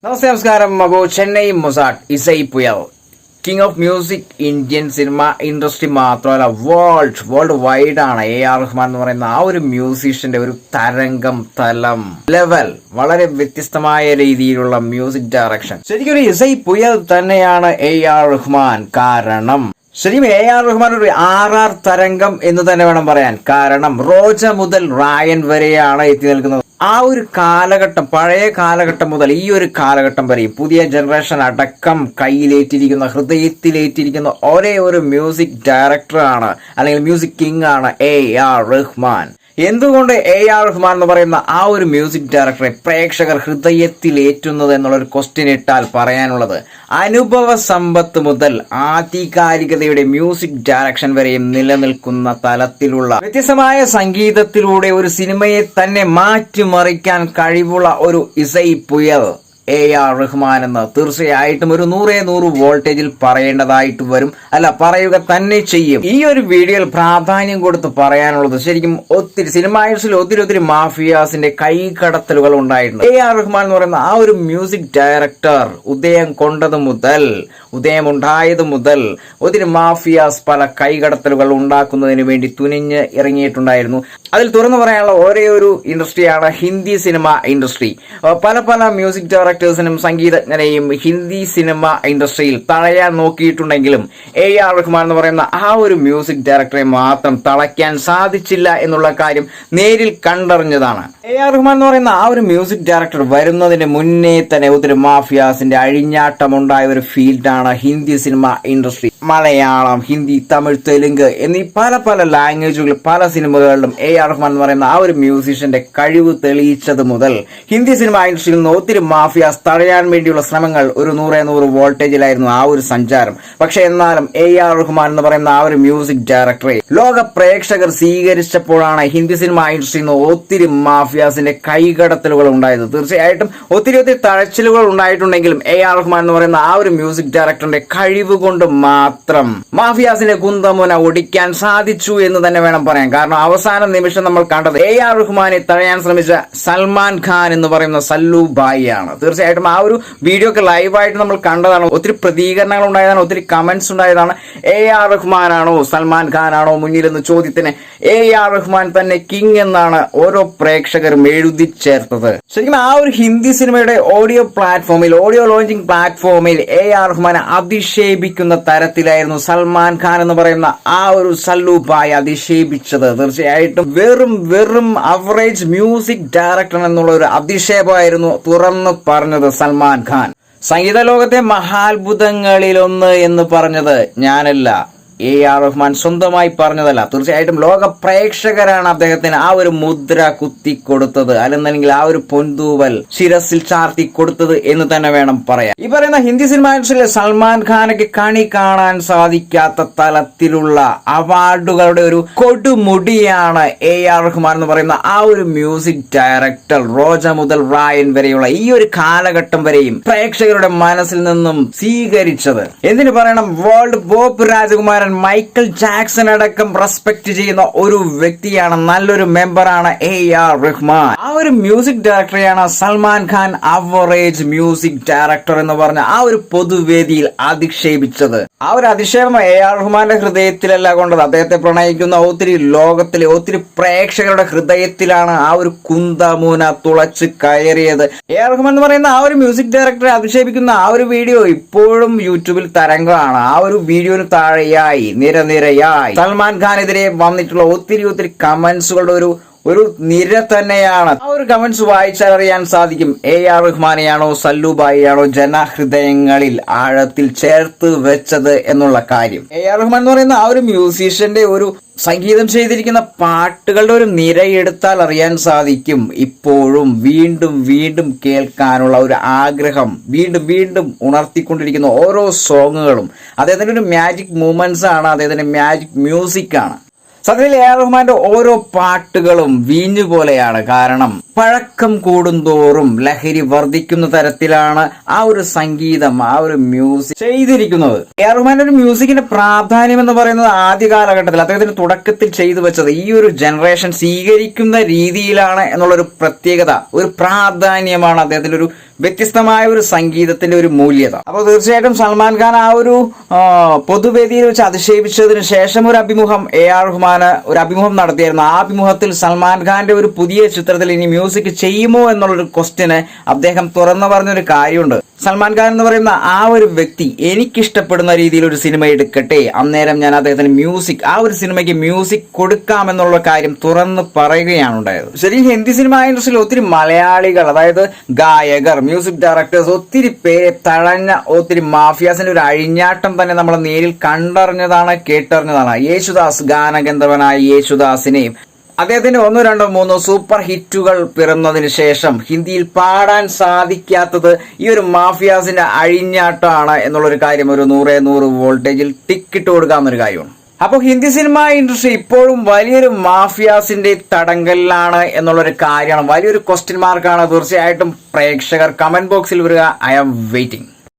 നമസ്തേ നമസ്കാരം. അപ്പോൾ Chennai Mozart Isai Puyal king of music Indian cinema industry മാത്രമല്ല വേൾഡ് വൈഡ് ആണ് AR റഹ്മാൻ എന്ന് പറയുന്ന ആ ഒരു മ്യൂസീഷ്യന്റെ ഒരു തലം ലെവൽ വളരെ വ്യത്യസ്തമായ രീതിയിലുള്ള മ്യൂസിക് ഡയറക്ഷൻ. ശരിക്കും ഒരു ഇസൈ പുയൽ തന്നെയാണ് AR റഹ്മാൻ. കാരണം ശരിക്കും AR റഹ്മാൻ ഒരു RR തരംഗം എന്ന് തന്നെ വേണം പറയാൻ. കാരണം റോജ മുതൽ റായൻ വരെയാണ് എത്തി നിൽക്കുന്നത്. ആ ഒരു കാലഘട്ടം, പഴയ കാലഘട്ടം മുതൽ ഈ ഒരു കാലഘട്ടം വരെയും പുതിയ ജനറേഷൻ അടക്കം കയ്യിലേറ്റിരിക്കുന്ന, ഹൃദയത്തിലേറ്റിരിക്കുന്ന ഒരേ ഒരു മ്യൂസിക് ഡയറക്ടറാണ് അല്ലെങ്കിൽ മ്യൂസിക് കിങ് ആണ് AR റഹ്മാൻ. എന്തുകൊണ്ട് AR റഹ്മാൻ എന്ന് പറയുന്ന ആ ഒരു മ്യൂസിക് ഡയറക്ടറെ പ്രേക്ഷകർ ഹൃദയത്തിലേറ്റുന്നത് എന്നുള്ളൊരു ക്വസ്റ്റ്യൻ ഇട്ടാൽ പറയാനുള്ളത്, അനുഭവ സമ്പത്ത് മുതൽ ആധികാരികതയുടെ മ്യൂസിക് ഡയറക്ഷൻ വരെയും നിലനിൽക്കുന്ന തലത്തിലുള്ള വ്യത്യസ്തമായ സംഗീതത്തിലൂടെ ഒരു സിനിമയെ തന്നെ മാറ്റിമറിക്കാൻ കഴിവുള്ള ഒരു ഇസൈ പുയൽ AR റഹ്മാൻ എന്ന് തീർച്ചയായിട്ടും ഒരു 100 വോൾട്ടേജിൽ പറയേണ്ടതായിട്ട് വരും. അല്ല, പറയുക തന്നെ ചെയ്യും. ഈ ഒരു വീഡിയോയിൽ പ്രാധാന്യം കൊടുത്ത് പറയാനുള്ളത്, ശരിക്കും ഒത്തിരി സിനിമ ഇൻഡസ്ട്രിയിൽ ഒത്തിരി മാഫിയാസിന്റെ കൈകടത്തലുകൾ ഉണ്ടായിട്ടുണ്ട്. AR റഹ്മാൻ എന്ന് പറയുന്ന ആ ഒരു മ്യൂസിക് ഡയറക്ടർ ഉദയം ഉണ്ടായത് മുതൽ ഒത്തിരി മാഫിയാസ് പല കൈകടത്തലുകൾ ഉണ്ടാക്കുന്നതിന് വേണ്ടി തുനിഞ്ഞ് ഇറങ്ങിയിട്ടുണ്ടായിരുന്നു. അതിൽ തുറന്നു പറയാനുള്ള ഒരേ ഒരു ഇൻഡസ്ട്രിയാണ് ഹിന്ദി സിനിമ ഇൻഡസ്ട്രി. പല മ്യൂസിക് ഡയറക്ടേഴ്സിനും സംഗീതജ്ഞരെയും ഹിന്ദി സിനിമ ഇൻഡസ്ട്രിയിൽ തഴയാൻ നോക്കിയിട്ടുണ്ടെങ്കിലും AR റഹ്മാൻ എന്ന് പറയുന്ന ആ ഒരു മ്യൂസിക് ഡയറക്ടറെ മാത്രം തളയ്ക്കാൻ സാധിച്ചില്ല എന്നുള്ള കാര്യം നേരിൽ കണ്ടറിഞ്ഞതാണ്. AR റഹ്മാൻ എന്ന് പറയുന്ന ആ ഒരു മ്യൂസിക് ഡയറക്ടർ വരുന്നതിന് മുന്നേ തന്നെ ഒത്തിരി മാഫിയാസിന്റെ അഴിഞ്ഞാട്ടമുണ്ടായ ഒരു ഫീൽഡാണ് ഹിന്ദി സിനിമ ഇൻഡസ്ട്രി. മലയാളം, ഹിന്ദി, തമിഴ്, തെലുങ്ക് എന്നീ പല ലാംഗ്വേജുകളിൽ പല സിനിമകളിലും AR റഹ്മാൻ എന്ന് പറയുന്ന ആ ഒരു മ്യൂസീഷ്യന്റെ കഴിവ് തെളിയിച്ചത് മുതൽ ഹിന്ദി സിനിമ ഇൻഡസ്ട്രിയിൽ നിന്ന് ഒത്തിരി മാഫിയാസ് തടയാൻ വേണ്ടിയുള്ള ശ്രമങ്ങൾ ഒരു 100 വോൾട്ടേജിലായിരുന്നു ആ ഒരു സഞ്ചാരം. പക്ഷെ എന്നാലും AR റഹ്മാൻ എന്ന് പറയുന്ന ആ ഒരു മ്യൂസിക് ഡയറക്ടറെ ലോക പ്രേക്ഷകർ സ്വീകരിച്ചപ്പോഴാണ് ഹിന്ദി സിനിമ ഇൻഡസ്ട്രിയിൽ നിന്ന് ഒത്തിരി മാഫിയാസിന്റെ കൈകടത്തലുകൾ ഉണ്ടായത്. തീർച്ചയായിട്ടും ഒത്തിരി തഴച്ചിലുകൾ ഉണ്ടായിട്ടുണ്ടെങ്കിലും AR റഹ്മാൻ എന്ന് പറയുന്ന ആ ഒരു മ്യൂസിക് ഡയറക്ടറിന്റെ കഴിവ് കൊണ്ട് മാത്രം മാഫിയാസിന്റെ കുന്തമുന ഒടിക്കാൻ സാധിച്ചു എന്ന് തന്നെ വേണം പറയാൻ. കാരണം അവസാന നിമിഷം നമ്മൾ കണ്ടത് AR റഹ്മാനെ തടയാൻ ശ്രമിച്ച സൽമാൻ ഖാൻ എന്ന് പറയുന്ന സല്ലു ഭായി ആണ്. തീർച്ചയായിട്ടും ആ ഒരു വീഡിയോ ഒക്കെ ലൈവായിട്ട് നമ്മൾ കണ്ടതാണ്. ഒത്തിരി പ്രതികരണങ്ങൾ ഉണ്ടായതാണ്, ഒത്തിരി കമന്റ്സ് ഉണ്ടായതാണ്. AR റഹ്മാൻ ആണോ സൽമാൻ ഖാൻ ആണോ മുന്നിലെന്ന ചോദ്യത്തിന് AR റഹ്മാൻ തന്നെ കിങ് എന്നാണ് ഓരോ പ്രേക്ഷകരും എഴുതി ചേർത്തത്. ശരിക്കും ആ ഒരു ഹിന്ദി സിനിമയുടെ ഓഡിയോ ലോഞ്ചിങ് പ്ലാറ്റ്ഫോമിൽ AR റഹ്മാനെ അധിക്ഷേപിക്കുന്ന തരത്തിലായിരുന്നു സൽമാൻ ഖാൻ എന്ന് പറയുന്ന ആ ഒരു സല്ലു ഭായ് അധിക്ഷേപിച്ചത്. തീർച്ചയായിട്ടും വെറും അവറേജ് മ്യൂസിക് ഡയറക്ടർ എന്നുള്ള ഒരു അധിക്ഷേപമായിരുന്നു തുറന്നു പറഞ്ഞത് സൽമാൻ ഖാൻ. സംഗീത ലോകത്തെ മഹാത്ഭുതങ്ങളിലൊന്ന് എന്ന് പറഞ്ഞത് ഞാനല്ല, AR റഹ്മാൻ സ്വന്തമായി പറഞ്ഞതല്ല. തീർച്ചയായിട്ടും ലോക പ്രേക്ഷകരാണ് അദ്ദേഹത്തിന് ആ ഒരു മുദ്ര കുത്തിക്കൊടുത്തത്, അല്ലെന്നുണ്ടെങ്കിൽ ആ ഒരു പൊന്തൂവൽ ശിരസിൽ ചാർത്തി കൊടുത്തത് എന്ന് തന്നെ വേണം പറയാൻ. ഈ പറയുന്ന ഹിന്ദി സിനിമ ഇൻഡസ്ട്രിയിലെ സൽമാൻ ഖാനൊക്കെ കണി കാണാൻ സാധിക്കാത്ത തലത്തിലുള്ള അവാർഡുകളുടെ ഒരു കൊടുമുടിയാണ് AR റഹ്മാൻ എന്ന് പറയുന്ന ആ ഒരു മ്യൂസിക് ഡയറക്ടർ. റോജ മുതൽ റായൻ വരെയുള്ള ഈ ഒരു കാലഘട്ടം വരെയും പ്രേക്ഷകരുടെ മനസ്സിൽ നിന്നും സ്വീകരിച്ചത്. എന്തിനു പറയണം, വേൾഡ് പോപ്പ് രാജകുമാരൻ മൈക്കൽ ജാക്സൺ അടക്കം റെസ്പെക്ട് ചെയ്യുന്ന ഒരു വ്യക്തിയാണ്, നല്ലൊരു മെമ്പറാണ് AR റഹ്മാൻ. ആ ഒരു മ്യൂസിക് ഡയറക്ടറെയാണ് Salman Khan average music director എന്ന് പറഞ്ഞ ആ ഒരു പൊതുവേദിയിൽ അധിക്ഷേപിച്ചത്. ആ ഒരു അധിക്ഷേപം AR റഹ്മാന്റെ ഹൃദയത്തിലല്ല കൊണ്ടത്, അദ്ദേഹത്തെ പ്രണയിക്കുന്ന ലോകത്തിലെ ഒത്തിരി പ്രേക്ഷകരുടെ ഹൃദയത്തിലാണ് ആ ഒരു കുന്തമൂന തുളച്ച് കയറിയത്. AR റഹ്മാൻ എന്ന് പറയുന്ന ആ ഒരു മ്യൂസിക് ഡയറക്ടറെ അധിക്ഷേപിക്കുന്ന ആ ഒരു വീഡിയോ ഇപ്പോഴും യൂട്യൂബിൽ തരംഗമാണ്. ആ ഒരു വീഡിയോന് താഴെയായി നിരയായി സൽമാൻ ഖാനെതിരെ വന്നിട്ടുള്ള ഒത്തിരി കമന്റ്സുകളുടെ ഒരു നിര തന്നെയാണ്. ആ ഒരു കമന്റ്സ് വായിച്ചാൽ അറിയാൻ സാധിക്കും AR റഹ്മാനെയാണോ സല്ലുബായിയാണോ ജനഹൃദയങ്ങളിൽ ആഴത്തിൽ ചേർത്ത് വെച്ചത് എന്നുള്ള കാര്യം. AR റഹ്മാൻ എന്ന് പറയുന്ന ആ ഒരു മ്യൂസീഷ്യന്റെ ഒരു സംഗീതം ചെയ്തിരിക്കുന്ന പാട്ടുകളുടെ ഒരു നിരയെടുത്താൽ അറിയാൻ സാധിക്കും ഇപ്പോഴും വീണ്ടും കേൾക്കാനുള്ള ഒരു ആഗ്രഹം വീണ്ടും ഉണർത്തിക്കൊണ്ടിരിക്കുന്ന ഓരോ സോങ്ങുകളും അദ്ദേഹത്തിന്റെ ഒരു മാജിക് മൂമെന്റ്സ് ആണ്, അദ്ദേഹത്തിന്റെ മാജിക് മ്യൂസിക് ആണ്. സത്യത്തിൽ AR റഹ്മാന്റെ ഓരോ പാട്ടുകളും വീഞ്ഞു പോലെയാണ്. കാരണം പഴക്കം കൂടുന്തോറും ലഹരി വർദ്ധിക്കുന്ന തരത്തിലാണ് ആ ഒരു സംഗീതം, ആ ഒരു മ്യൂസിക് ചെയ്തിരിക്കുന്നത്. AR റഹ്മാന്റെ ഒരു മ്യൂസിക്കിന്റെ പ്രാധാന്യം എന്ന് പറയുന്നത് ആദ്യ കാലഘട്ടത്തിൽ അദ്ദേഹത്തിന്റെ തുടക്കത്തിൽ ചെയ്തു വെച്ചത് ഈ ഒരു ജനറേഷൻ സ്വീകരിക്കുന്ന രീതിയിലാണ് എന്നുള്ളൊരു പ്രത്യേകത, ഒരു പ്രാധാന്യമാണ് അദ്ദേഹത്തിന്റെ ഒരു വ്യത്യസ്തമായ ഒരു സംഗീതത്തിന്റെ ഒരു മൂല്യത. അപ്പോൾ തീർച്ചയായിട്ടും സൽമാൻ ഖാൻ ആ ഒരു പൊതുവേദിയിൽ വെച്ച് അധിക്ഷേപിച്ചതിന് ശേഷം ഒരു അഭിമുഖം AR റഹ്മാന് ഒരു അഭിമുഖം നടത്തിയായിരുന്നു. ആ അഭിമുഖത്തിൽ സൽമാൻ ഖാന്റെ ഒരു പുതിയ ചിത്രത്തിൽ ഇനി മ്യൂസിക് ചെയ്യുമോ എന്നുള്ളൊരു ക്വസ്റ്റ്യന് അദ്ദേഹം തുറന്നു പറഞ്ഞൊരു കാര്യമുണ്ട്. സൽമാൻ ഖാൻ എന്ന് പറയുന്ന ആ ഒരു വ്യക്തി എനിക്കിഷ്ടപ്പെടുന്ന രീതിയിൽ ഒരു സിനിമ എടുക്കട്ടെ, അന്നേരം ഞാൻ അദ്ദേഹത്തിന് മ്യൂസിക്, ആ ഒരു സിനിമയ്ക്ക് മ്യൂസിക് കൊടുക്കാമെന്നുള്ള കാര്യം തുറന്ന് പറയുകയാണ് ഉണ്ടായത്. ശരി, ഹിന്ദി സിനിമ ഇൻഡസ്ട്രിയിൽ ഒത്തിരി മലയാളികൾ, അതായത് ഗായകർ, മ്യൂസിക് ഡയറക്ടേഴ്സ്, ഒത്തിരി പേരെ തഴഞ്ഞ ഒത്തിരി മാഫിയാസിന്റെ ഒരു അഴിഞ്ഞാട്ടം തന്നെ നമ്മൾ നേരിൽ കണ്ടറിഞ്ഞതാണ്, കേട്ടറിഞ്ഞതാണ്. യേശുദാസ്, ഗാനഗന്ധർവനായ യേശുദാസിനെയും അദ്ദേഹത്തിന് 1, 2, 3 സൂപ്പർ ഹിറ്റുകൾ പിറന്നതിന് ശേഷം ഹിന്ദിയിൽ പാടാൻ സാധിക്കാത്തത് ഈ ഒരു മാഫിയാസിന്റെ അഴിഞ്ഞാട്ടമാണ് എന്നുള്ളൊരു കാര്യം ഒരു 100 വോൾട്ടേജിൽ ടിക്കിട്ട് കൊടുക്കാവുന്നൊരു കാര്യമാണ്. അപ്പോൾ ഹിന്ദി സിനിമ ഇൻഡസ്ട്രി ഇപ്പോഴും വലിയൊരു മാഫിയാസിന്റെ തടങ്കലിലാണ് എന്നുള്ളൊരു കാര്യമാണ്, വലിയൊരു ക്വസ്റ്റ്യൻ മാർക്കാണ്. തീർച്ചയായിട്ടും പ്രേക്ഷകർ കമന്റ് ബോക്സിൽ വരിക. I am waiting.